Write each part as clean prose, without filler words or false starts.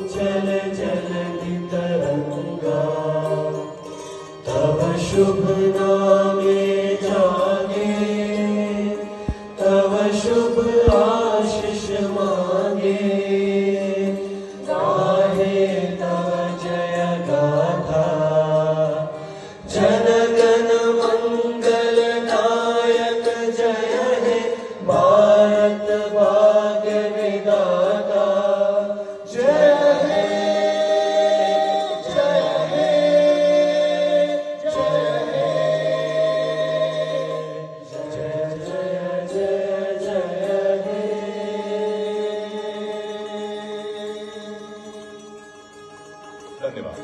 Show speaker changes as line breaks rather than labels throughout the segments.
चल जलधि तरंगा तव शुभ नामे जागे तव शुभ आशीष मांगे गाहे तव जय गाथा जन गण मंगल नायक जय हे भारत भाग्य विधाता जय हे जय हे जय हे जय जय जय जय हे।
धन्यवाद।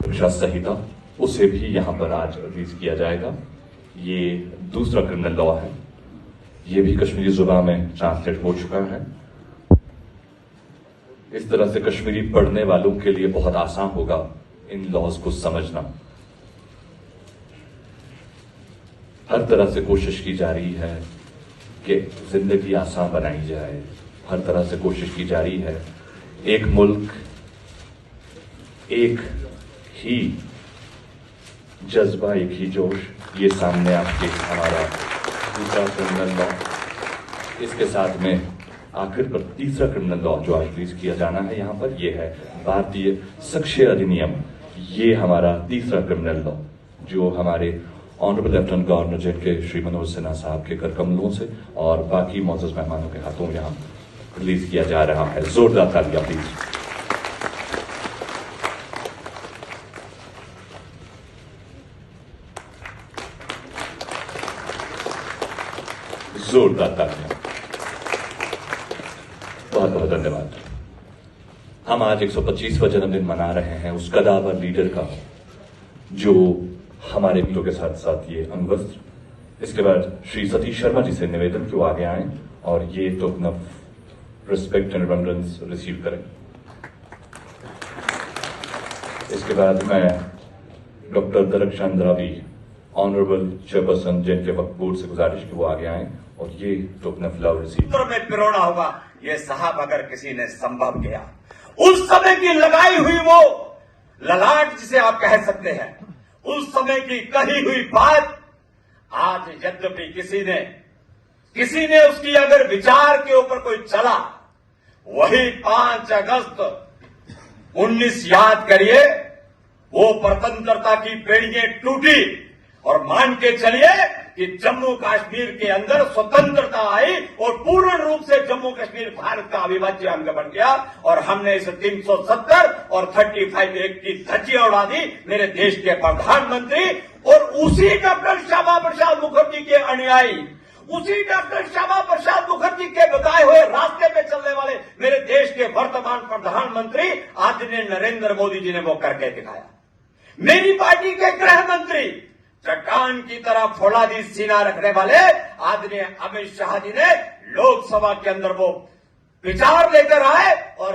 रक्षा संहिता उसे भी यहाँ पर आज रिलीज किया जाएगा। ये दूसरा क्रिमिनल लॉ है। ये भी कश्मीरी जुबान में ट्रांसलेट हो चुका है। इस तरह से कश्मीरी पढ़ने वालों के लिए बहुत आसान होगा इन लॉज को समझना। हर तरह से कोशिश की जा रही है कि जिंदगी आसान बनाई जाए। हर तरह से कोशिश की जा रही है। एक मुल्क, एक ही जज्बा, एक ही जोश। ये सामने आपके हमारा दूसरा क्रिमिनल लॉ। इसके साथ में आखिर पर तीसरा क्रिमिनल लॉ जो आज रिलीज किया जाना है यहाँ पर, ये है भारतीय साक्ष्य अधिनियम। ये हमारा तीसरा क्रिमिनल लॉ जो हमारे ऑनरेबल लेफ्टिनेंट गवर्नर जिनके श्री मनोज सिन्हा साहब के कर कमलों से और बाकी मौजूद मेहमानों के हाथों यहाँ रिलीज किया जा रहा है। जोरदार तालियां प्लीज। जोरदार तालियां। बहुत बहुत धन्यवाद। हम आज 125वां जन्मदिन मना रहे हैं उस कदावर लीडर का जो हमारे वीरों के साथ साथ ये अंगवस्त्र। इसके बाद श्री सतीश शर्मा जी से निवेदन कि वो आगे आए और ये token of respect and remembrance receive करें। इसके बाद मैं डॉक्टर दरक चंद्रावी ऑनरेबल चेयरपर्सन जिनके वक्फ बोर्ड से गुजारिश कि वो आगे आए और ये टोकन ऑफ लव रिसीव
में पिरोना होगा। ये साहब अगर किसी ने संभव किया, उस समय की लगाई हुई वो ललाट जिसे आप कह सकते हैं, उस समय की कही हुई बात आज यद्यपि किसी ने उसकी अगर विचार के ऊपर कोई चला, वही 5 अगस्त 19 याद करिए, वो स्वतंत्रता की बेड़ियां टूटी और मान के चलिए कि जम्मू कश्मीर के अंदर स्वतंत्रता आई और पूर्ण रूप से जम्मू कश्मीर भारत का अविभाज्य अंग बन गया और हमने इस 370 और 35 एक्ट की धज्जियां उड़ा दी मेरे देश के प्रधानमंत्री और उसी डॉक्टर श्यामा प्रसाद मुखर्जी के अनुयायी, उसी डॉक्टर श्यामा प्रसाद मुखर्जी के बताए हुए रास्ते पे चलने वाले मेरे देश के वर्तमान प्रधानमंत्री आदरणीय नरेंद्र मोदी जी ने वो करके दिखाया। मेरी पार्टी के गृह मंत्री, चट्टान की तरह फौलादी सीना रखने वाले आदरणीय अमित शाह जी ने लोकसभा के अंदर वो विचार लेकर आए और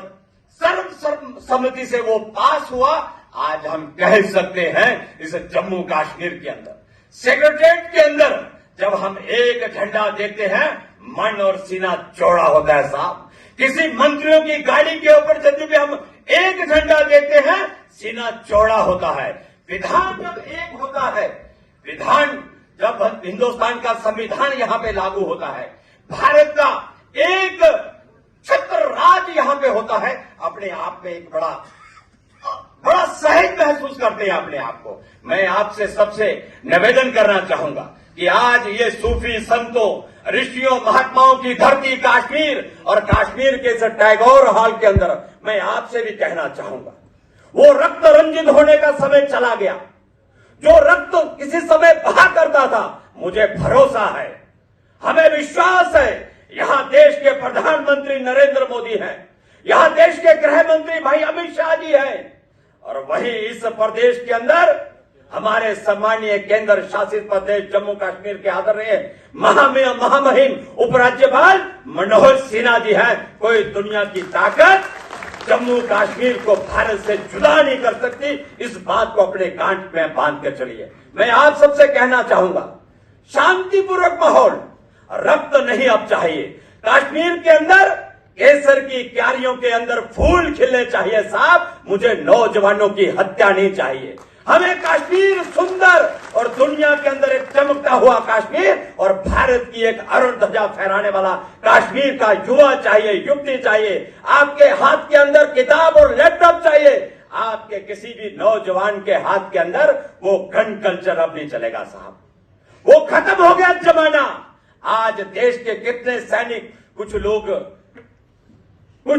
सर्वसम्मति से वो पास हुआ। आज हम कह सकते हैं इस जम्मू कश्मीर के अंदर सेक्रेटरीट के अंदर जब हम एक झंडा देखते हैं, मन और सीना चौड़ा होता है साहब। किसी मंत्रियों की गाड़ी के ऊपर जब भी हम एक झंडा देखते हैं, सीना चौड़ा होता है। विधान जब एक होता है, विधान जब हिंदुस्तान का संविधान यहां पे लागू होता है, भारत का एक छत्र राज यहां पे होता है, अपने आप में एक बड़ा सहज महसूस करते हैं अपने आप को। मैं आपसे सबसे निवेदन करना चाहूंगा कि आज ये सूफी संतों, ऋषियों, महात्माओं की धरती कश्मीर और कश्मीर के इस टैगोर हॉल के अंदर मैं आपसे भी कहना चाहूंगा, वो रक्त रंजित होने का समय चला गया। जो रक्त किसी समय बहा करता था, मुझे भरोसा है, हमें विश्वास है, यहां देश के प्रधानमंत्री नरेंद्र मोदी हैं, यहां देश के गृह मंत्री भाई अमित शाह जी हैं और वहीं इस प्रदेश के अंदर हमारे सम्मानीय केंद्र शासित प्रदेश जम्मू कश्मीर के आदरणीय महामहिम उपराज्यपाल मनोज सिन्हा जी हैं। कोई दुनिया की ताकत जम्मू कश्मीर को भारत से जुदा नहीं कर सकती। इस बात को अपने गांठ में बांध कर चलिए। मैं आप सबसे कहना चाहूंगा, शांतिपूर्वक माहौल, रक्त नहीं अब चाहिए। कश्मीर के अंदर केसर की क्यारियों के अंदर फूल खिलने चाहिए साहब, मुझे नौजवानों की हत्या नहीं चाहिए। हमें कश्मीर सुंदर और दुनिया के अंदर एक चमकता हुआ कश्मीर और भारत की एक अरुण ध्वजा फहराने वाला कश्मीर का युवा चाहिए, युवती चाहिए। आपके हाथ के अंदर किताब और लैपटॉप चाहिए, आपके किसी भी नौजवान के हाथ के अंदर वो गन कल्चर अब नहीं चलेगा साहब, वो खत्म हो गया जमाना। आज देश के कितने सैनिक, कुछ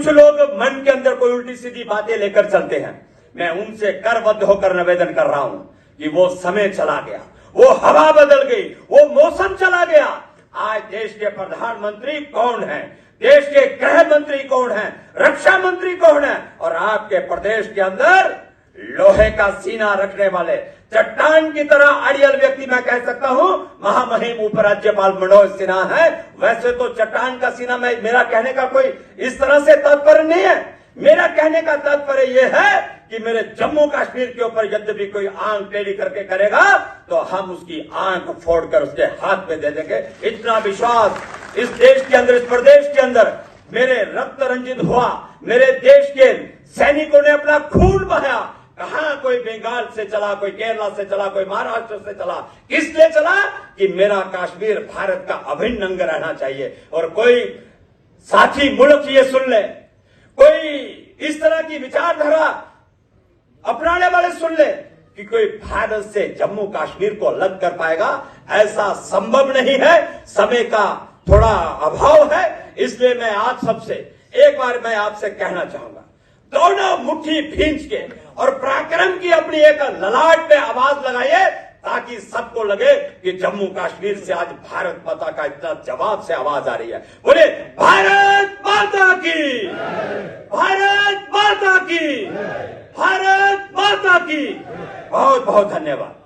लोग मन के अंदर कोई उल्टी सीधी बातें लेकर चलते हैं। मैं उनसे करबद्ध होकर निवेदन कर रहा हूं कि वो समय चला गया, वो हवा बदल गई, वो मौसम चला गया। आज देश के प्रधानमंत्री कौन है, देश के गृह मंत्री कौन है, रक्षा मंत्री कौन है, और आपके प्रदेश के अंदर लोहे का सीना रखने वाले, चट्टान की तरह अड़ियल व्यक्ति मैं कह सकता हूं, महामहिम उपराज्यपाल मनोज सिन्हा है। वैसे तो चट्टान का सीना मेरा कहने का कोई इस तरह से तात्पर्य नहीं है। मेरा कहने का तात्पर्य यह है कि मेरे जम्मू कश्मीर के ऊपर यदि भी कोई आंख टेढ़ी करके करेगा तो हम उसकी आंख फोड़कर उसके हाथ में दे देंगे। इतना विश्वास इस देश के अंदर, इस प्रदेश के अंदर मेरे रक्त रंजित हुआ, मेरे देश के सैनिकों ने अपना खून बहाया। कहां कोई बंगाल से चला, कोई केरला से चला, कोई महाराष्ट्र से चला, किस लिए चला? कि मेरा कश्मीर भारत का अभिन्न अंग रहना चाहिए। और कोई साथी मुल्क ये सुन ले, कोई इस तरह की विचारधारा अपनाने वाले सुन ले कि कोई भारत से जम्मू कश्मीर को अलग कर पाएगा, ऐसा संभव नहीं है। समय का थोड़ा अभाव है, इसलिए मैं आप सबसे एक बार मैं आपसे कहना चाहूंगा, दोनों मुट्ठी भींच के और पराक्रम की अपनी एक ललाट पे आवाज लगाइए, ताकि सबको लगे कि जम्मू कश्मीर से आज भारत माता का इतना जवाब से आवाज आ रही है। बोले भारत माता की, भारत माता की, भारत माता की। बहुत बहुत धन्यवाद।